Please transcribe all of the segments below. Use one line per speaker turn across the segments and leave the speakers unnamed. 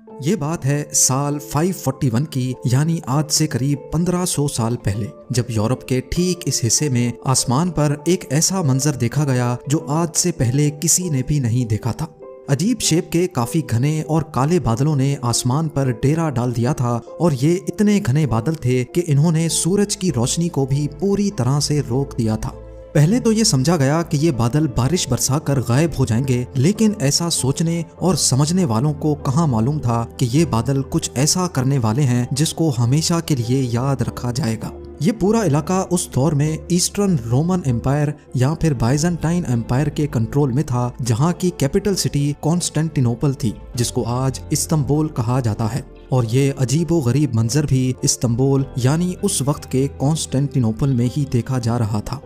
یہ بات ہے سال 541 کی، یعنی آج سے قریب 1500 سال پہلے، جب یورپ کے ٹھیک اس حصے میں آسمان پر ایک ایسا منظر دیکھا گیا جو آج سے پہلے کسی نے بھی نہیں دیکھا تھا۔ عجیب شیپ کے کافی گھنے اور کالے بادلوں نے آسمان پر ڈیرا ڈال دیا تھا، اور یہ اتنے گھنے بادل تھے کہ انہوں نے سورج کی روشنی کو بھی پوری طرح سے روک دیا تھا۔ پہلے تو یہ سمجھا گیا کہ یہ بادل بارش برسا کر غائب ہو جائیں گے، لیکن ایسا سوچنے اور سمجھنے والوں کو کہاں معلوم تھا کہ یہ بادل کچھ ایسا کرنے والے ہیں جس کو ہمیشہ کے لیے یاد رکھا جائے گا۔ یہ پورا علاقہ اس دور میں ایسٹرن رومن امپائر یا پھر بائزنٹائن امپائر کے کنٹرول میں تھا، جہاں کی کیپٹل سٹی کانسٹینٹینوپل تھی، جس کو آج استنبول کہا جاتا ہے۔ اور یہ عجیب و غریب منظر بھی استنبول یعنی اس وقت کے کانسٹینٹینوپل میں ہی دیکھا جا رہا تھا۔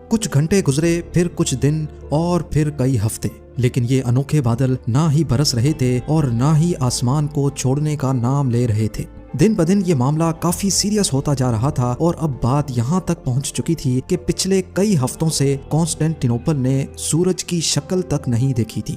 کچھ گھنٹے گزرے، پھر کچھ دن، اور پھر کئی ہفتے، لیکن یہ انوکھے بادل نہ ہی برس رہے تھے اور نہ ہی آسمان کو چھوڑنے کا نام لے رہے تھے۔ دن بدن یہ معاملہ کافی سیریس ہوتا جا رہا تھا، اور اب بات یہاں تک پہنچ چکی تھی کہ پچھلے کئی ہفتوں سے کانسٹینٹینوپل نے سورج کی شکل تک نہیں دیکھی تھی۔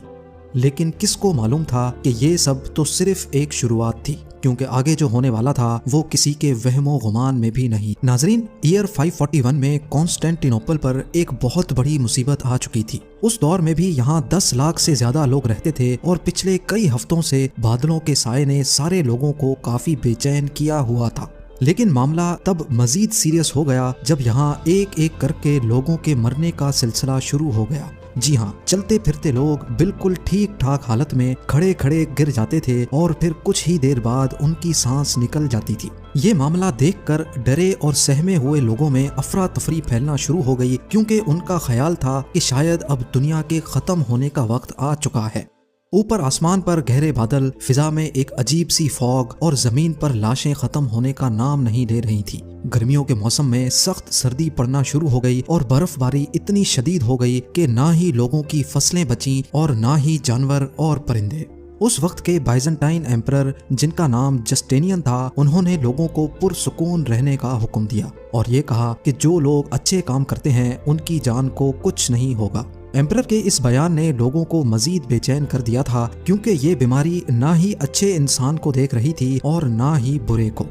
لیکن کس کو معلوم تھا کہ یہ سب تو صرف ایک شروعات تھی، کیونکہ آگے جو ہونے والا تھا وہ کسی کے وہم و گمان میں بھی نہیں۔ ناظرین، ایئر 541 میں کانسٹینٹینوپل پر ایک بہت بڑی مصیبت آ چکی تھی۔ اس دور میں بھی یہاں 10 لاکھ سے زیادہ لوگ رہتے تھے، اور پچھلے کئی ہفتوں سے بادلوں کے سائے نے سارے لوگوں کو کافی بے چین کیا ہوا تھا۔ لیکن معاملہ تب مزید سیریس ہو گیا جب یہاں ایک ایک کر کے لوگوں کے مرنے کا سلسلہ شروع ہو گیا۔ جی ہاں، چلتے پھرتے لوگ بالکل ٹھیک ٹھاک حالت میں کھڑے کھڑے گر جاتے تھے، اور پھر کچھ ہی دیر بعد ان کی سانس نکل جاتی تھی۔ یہ معاملہ دیکھ کر ڈرے اور سہمے ہوئے لوگوں میں افراتفری پھیلنا شروع ہو گئی، کیونکہ ان کا خیال تھا کہ شاید اب دنیا کے ختم ہونے کا وقت آ چکا ہے۔ اوپر آسمان پر گہرے بادل، فضا میں ایک عجیب سی فوگ، اور زمین پر لاشیں ختم ہونے کا نام نہیں لے رہی تھی۔ گرمیوں کے موسم میں سخت سردی پڑنا شروع ہو گئی، اور برف باری اتنی شدید ہو گئی کہ نہ ہی لوگوں کی فصلیں بچیں اور نہ ہی جانور اور پرندے۔ اس وقت کے بائزنٹائن ایمپرر، جن کا نام جسٹینین تھا، انہوں نے لوگوں کو پرسکون رہنے کا حکم دیا، اور یہ کہا کہ جو لوگ اچھے کام کرتے ہیں ان کی جان کو کچھ نہیں ہوگا۔ ایمپرر کے اس بیان نے لوگوں کو مزید بے چین کر دیا تھا، کیونکہ یہ بیماری نہ ہی اچھے انسان کو دیکھ رہی تھی اور نہ ہی برے کو۔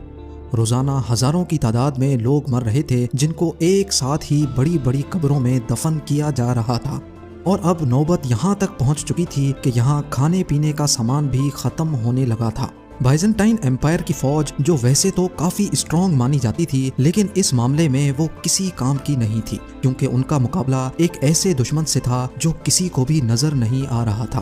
روزانہ ہزاروں کی تعداد میں لوگ مر رہے تھے، جن کو ایک ساتھ ہی بڑی بڑی قبروں میں دفن کیا جا رہا تھا، اور اب نوبت یہاں تک پہنچ چکی تھی کہ یہاں کھانے پینے کا سامان بھی ختم ہونے لگا تھا۔ بائزنٹائن امپائر کی فوج، جو ویسے تو کافی اسٹرانگ مانی جاتی تھی، لیکن اس معاملے میں وہ کسی کام کی نہیں تھی، کیونکہ ان کا مقابلہ ایک ایسے دشمن سے تھا جو کسی کو بھی نظر نہیں آ رہا تھا۔